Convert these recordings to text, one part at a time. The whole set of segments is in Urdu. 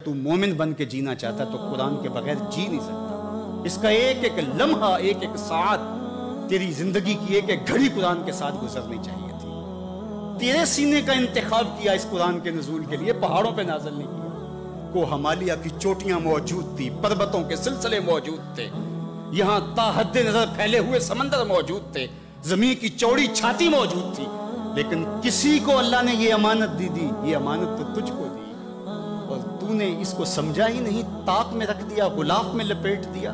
تو مومن بن کے جینا چاہتا تو قرآن کے بغیر جی نہیں سکتا. اس کا ایک ایک لمحہ، ایک ایک ساعت، تیری زندگی کی ایک ایک گھڑی قرآن کے ساتھ گزرنی چاہیے تھی. تیرے سینے کا انتخاب کیا اس قرآن کے نزول کے لیے، پہاڑوں پہ نازل نہیں کیا. کو ہمالیہ کی چوٹیاں موجود تھی، پربتوں کے سلسلے موجود تھے، یہاں تا حد نظر پھیلے ہوئے سمندر موجود تھے، زمین کی چوڑی چھاتی موجود تھی، لیکن کسی کو اللہ نے یہ امانت دی، یہ امانت تو تجھ کو دی، اور تو نے اس کو سمجھا ہی نہیں، طاق میں رکھ دیا، غلاف میں لپیٹ دیا.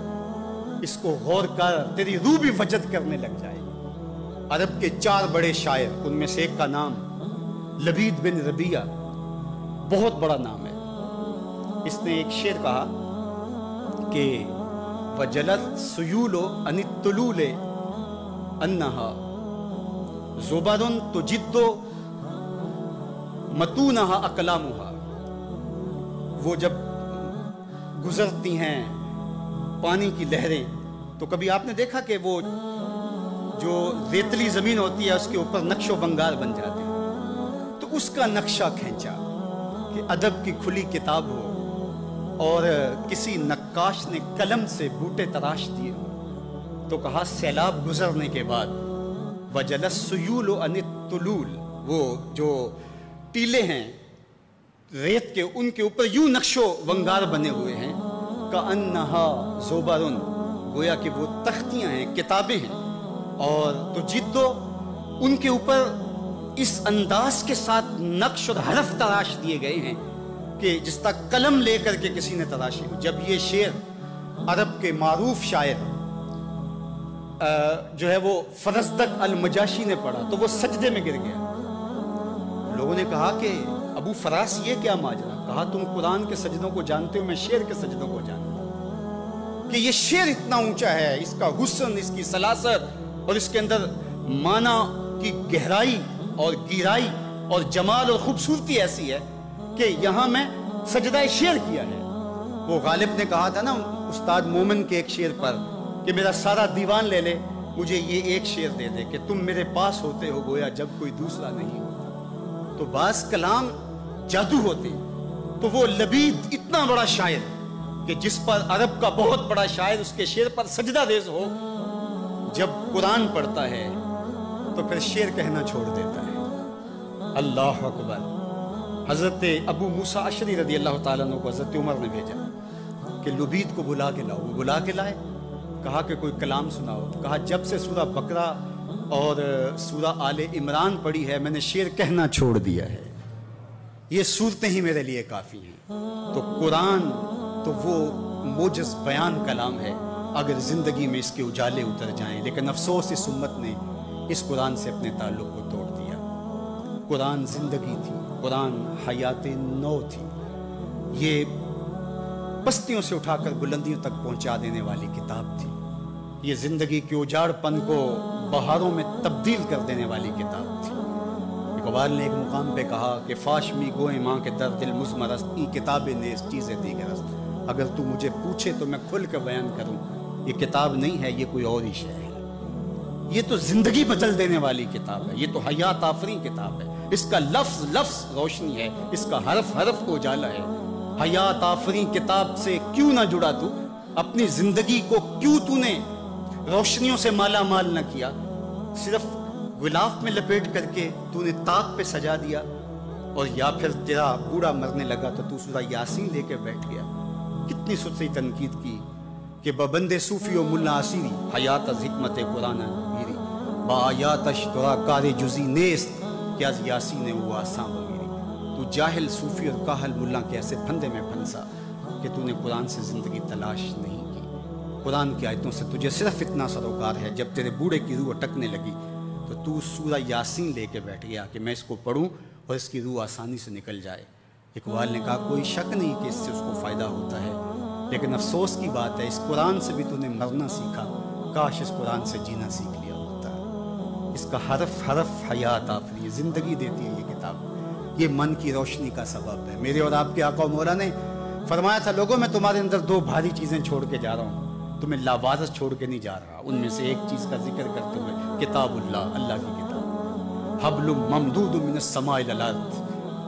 اس کو غور کر، تیری روح بھی وجد کرنے لگ جائے گی. عرب کے 4 بڑے شاعر، ان میں سے ایک کا نام لبید بن ربیعہ، بہت بڑا نام ہے. اس نے ایک شعر کہا کہ وجلت سیول عن الطلول انہا زبر تجد متونہا اقلامہا. وہ جب گزرتی ہیں پانی کی لہریں تو کبھی آپ نے دیکھا کہ وہ جو ریتلی زمین ہوتی ہے اس کے اوپر نقش و بنگار بن جاتے ہیں. تو اس کا نقشہ کھینچا کہ ادب کی کھلی کتاب ہو اور کسی نقاش نے قلم سے بوٹے تراش دیے ہو، تو کہا سیلاب گزرنے کے بعد وجلس سیول عن الطلول، وہ جو ٹیلے ہیں ریت کے، ان کے اوپر یوں نقش و بنگار بنے ہوئے ہیں، کأنہا زبر، گویا کہ وہ تختیاں ہیں، کتابیں ہیں، اور تو جدو ان کے اوپر اس انداز کے ساتھ نقش اور حرف تراش دیے گئے ہیں کہ جس طرح قلم لے کر کے کسی نے تراشی ہو. جب یہ شعر عرب کے معروف شاعر جو ہے وہ فرزدق المجاشی نے پڑھا تو وہ سجدے میں گر گیا. لوگوں نے کہا کہ ابو فراس یہ کیا ماجرا؟ کہا تم قرآن کے سجدوں کو جانتے ہو، میں شعر کے سجدوں کو جانتا ہوں کہ یہ شعر اتنا اونچا ہے، اس کا حسن، اس کی سلاست اور اس کے اندر معنی کی گہرائی اور گہرائی اور جمال اور خوبصورتی ایسی ہے کہ یہاں میں سجدہ شعر کیا ہے. وہ غالب نے کہا تھا نا استاد مومن کے ایک شعر پر کہ میرا سارا دیوان لے لے، مجھے یہ ایک شعر دے دے کہ تم میرے پاس ہوتے ہو گویا جب کوئی دوسرا نہیں ہوتا. تو بعض کلام جادو ہوتے، تو وہ لبید اتنا بڑا شاعر کہ جس پر عرب کا بہت بڑا شاعر اس کے شعر پر سجدہ ریز ہو، جب قرآن پڑھتا ہے تو پھر شعر کہنا چھوڑ دیتا ہے. اللہ اکبر. حضرت ابو موسیٰ اشعری رضی اللہ تعالیٰ عنہ کو حضرت عمر نے بھیجا کہ لبید کو بلا کے لاؤ. وہ بلا کے لائے، کہا کہ کوئی کلام سناؤ. کہا جب سے سورہ بقرہ اور سورہ آل عمران پڑھی ہے میں نے شعر کہنا چھوڑ دیا ہے، یہ صورتیں ہی میرے لیے کافی ہیں. تو قرآن تو وہ موجز بیان کلام ہے اگر زندگی میں اس کے اجالے اتر جائیں، لیکن افسوس اس امت نے اس قرآن سے اپنے تعلق کو توڑ دیا. قرآن زندگی تھی، قرآن حیات نو تھی، یہ پستیوں سے اٹھا کر بلندیوں تک پہنچا دینے والی کتاب تھی، یہ زندگی کے اجاڑ پن کو بہاروں میں تبدیل کر دینے والی کتاب تھی. اقبال نے ایک مقام پہ کہا کہ فاش می گوئے ماں کے در دل مزمرست ای کتاب نیز چیزیں دیگرست. اگر تو مجھے پوچھے تو میں کھل کے بیان کروں، یہ کتاب نہیں ہے، یہ کوئی اور ہی شے ہے. یہ تو زندگی بدل دینے والی کتاب ہے، یہ تو حیات آفرین کتاب ہے. اس کا لفظ لفظ روشنی ہے، اس کا حرف حرف کو اجالا ہے. حیات آفرین کتاب سے کیوں نہ جڑا تو؟ اپنی زندگی کو کیوں تو نے روشنیوں سے مالا مال نہ کیا؟ صرف غلاف میں لپیٹ کر کے تو نے طاق پہ سجا دیا، اور یا پھر تیرا بوڑھا مرنے لگا تو سورہ یاسین لے کے بیٹھ گیا. کتنی سچی تنقید کی کہ ببند صوفی و ملا اسیری حیات از حکمت قرآن میری با آیات اشترا کار جزی نیست کہ از یاسین وہ آسان میری. تو جاہل صوفی اور کاہل ملا کے ایسے پھندے میں پھنسا کہ تو نے قرآن سے زندگی تلاش نہیں کی. قرآن کی آیتوں سے تجھے صرف اتنا سروکار ہے، جب تیرے بوڑھے کی روح اٹکنے لگی تو سورہ یاسین لے کے بیٹھ گیا کہ میں اس کو پڑھوں اور اس کی روح آسانی سے نکل جائے. اقبال نے کہا کوئی شک نہیں کہ اس سے اس کو فائدہ ہوتا ہے، لیکن افسوس کی بات ہے اس قرآن سے بھی تو نے مرنا سیکھا، کاش اس قرآن سے جینا سیکھ لیا ہوتا. اس کا حرف حرف حیات آفری، زندگی دیتی ہے یہ کتاب، یہ من کی روشنی کا سبب ہے. میرے اور آپ کے آقا و مولا نے فرمایا تھا لوگوں میں تمہارے اندر 2 بھاری چیزیں چھوڑ کے جا رہا ہوں، تمہیں لاوارث چھوڑ کے نہیں جا رہا. ان میں سے ایک چیز کا ذکر کرتے ہوئے کتاب اللہ، اللہ کی کتاب، حبل ممدود من السماء الی الارض،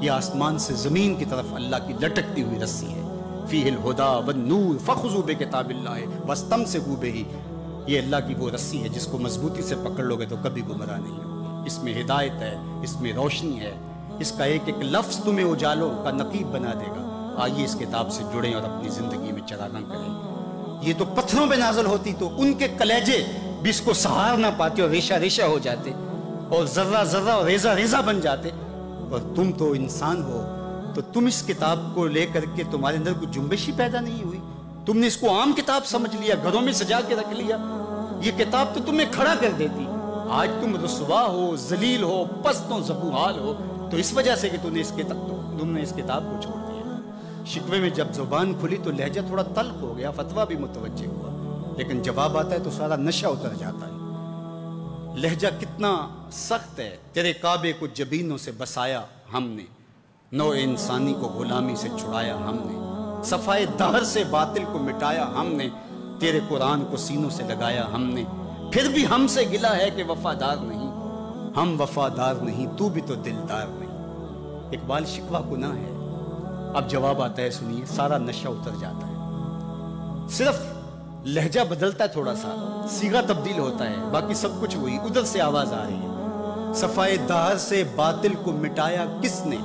یہ آسمان سے زمین کی طرف اللہ کی لٹکتی ہوئی رسی ہے. فیہ الہدا والنور فخذوا بکتاب اللہ واستمسکوا بہ. یہ اللہ کی وہ رسی ہے جس کو مضبوطی سے پکڑ لو گے تو کبھی گمراہ نہیں ہوگے. اس میں ہدایت ہے, اس میں روشنی ہے, اس کا ایک ایک لفظ تمہیں اجالوں کا نقیب بنا دے گا. آئیے اس کتاب سے جڑیں اور اپنی زندگی میں چراغاں کریں. یہ تو پتھروں پہ نازل ہوتی تو ان کے کلیجے بھی اس کو سہار نہ پاتے اور ریشہ ریشہ ہو جاتے اور ذرہ ذرہ اور ریزہ ریزہ بن جاتے. اور تم تو انسان ہو, تو تم اس کتاب کو لے کر کے تمہارے اندر کوئی جنبش ہی پیدا نہیں ہوئی. تم نے اس کو عام کتاب سمجھ لیا, گھروں میں سجا کے رکھ لیا. یہ کتاب تو تمہیں کھڑا کر دیتی. آج تم رسوا ہو, ذلیل ہو, پست و زبوحال ہو, تو اس وجہ سے کہ تم نے اس کتاب کو چھوڑ دیا. شکوے میں جب زبان کھلی تو لہجہ تھوڑا تلخ ہو گیا, فتویٰ بھی متوجہ ہوا, لیکن جواب آتا ہے تو سارا نشہ اتر جاتا ہے. لہجہ کتنا سخت ہے. تیرے کعبے کو جبینوں سے بسایا ہم نے, نو انسانی کو غلامی سے چھڑایا ہم نے, صفائے دہر سے باطل کو مٹایا ہم نے, تیرے قرآن کو سینوں سے لگایا ہم نے. پھر بھی ہم سے گلا ہے کہ وفادار نہیں. ہم وفادار نہیں, تو بھی تو دلدار نہیں. اقبال شکوہ گناہ ہے. اب جواب آتا ہے, سنیے. سارا نشہ اتر جاتا ہے, صرف لہجہ بدلتا ہے, تھوڑا سا صیغہ تبدیل ہوتا ہے, باقی سب کچھ وہی. ادھر سے آواز آ رہی ہے, صفائے دہر سے باطل کو مٹایا کس نے,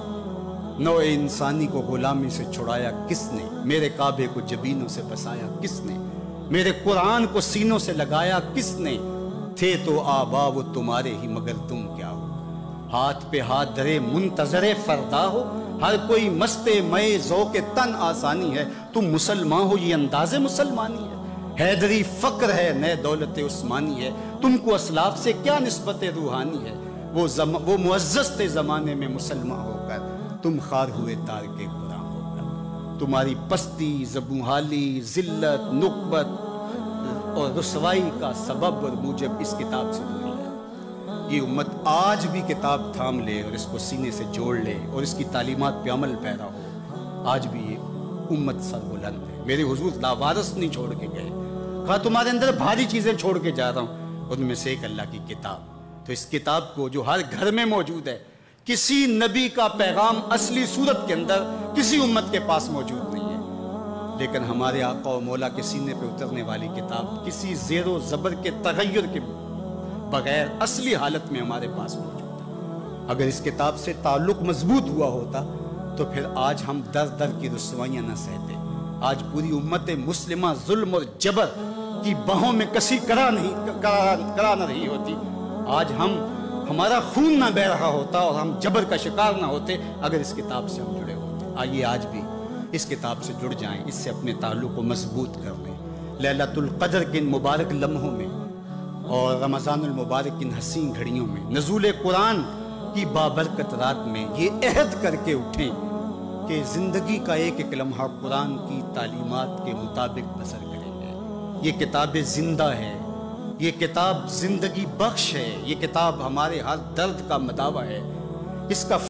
نو انسانی کو غلامی سے چھڑایا کس نے, میرے کعبے کو جبینوں سے بسایا کس نے, میرے قرآن کو سینوں سے لگایا کس نے. تھے تو آبا وہ تمہارے ہی مگر تم کیا ہو, ہاتھ پہ ہاتھ دھرے منتظر فردا ہو, ہر کوئی مست مئے ذوق تن آسانی ہے. تم مسلمان ہو یہ انداز مسلمانی ہے, حیدری فقر ہے نئے دولت عثمانی ہے. تم کو اسلاف سے کیا نسبت روحانی ہے, وہ معزز تھے زمانے میں مسلمان ہو کر, تم خار ہوئے تار کے قرآن ہو کر. تمہاری پستی, زبوحالی, ذلت, نقبت اور رسوائی کا سبب اور موجب اس کتاب سے دوری ہے. یہ امت آج بھی کتاب تھام لے اور اس کو سینے سے جوڑ لے اور اس کی تعلیمات پہ عمل پیرا ہو, آج بھی یہ امت سربلند ہے. میرے حضور لاوارث نہیں چھوڑ کے گئے, کہا تمہارے اندر بھاری چیزیں چھوڑ کے جا رہا ہوں, ان میں سے ایک اللہ کی کتاب. تو اس کتاب کو جو ہر گھر میں موجود ہے, کسی نبی کا پیغام اصلی صورت کے اندر کسی امت کے پاس موجود نہیں ہے, لیکن ہمارے آقا و مولا کے سینے پہ اترنے والی کتاب کسی زیر و زبر کے تغیر کے بغیر اصلی حالت میں ہمارے پاس موجود ہے. اگر اس کتاب سے تعلق مضبوط ہوا ہوتا تو پھر آج ہم در در کی رسوائیاں نہ سہتے, آج پوری امت مسلمہ ظلم اور جبر کی بہوں میں کسی کرا نہ رہی ہوتی, آج ہمارا خون نہ بہ رہا ہوتا اور ہم جبر کا شکار نہ ہوتے اگر اس کتاب سے ہم جڑے ہوتے. آئیے آج بھی اس کتاب سے جڑ جائیں, اس سے اپنے تعلق کو مضبوط کر لیں. لیلۃ القدر کے ان مبارک لمحوں میں اور رمضان المبارک ان حسین گھڑیوں میں, نزول قرآن کی بابرکت رات میں یہ عہد کر کے اٹھیں کہ زندگی کا ایک ایک لمحہ قرآن کی تعلیمات کے مطابق بسر کریں گے. یہ کتاب زندہ ہے, یہ کتاب زندگی بخش ہے, یہ کتاب ہمارے ہر درد کا مداوا ہے. اس کا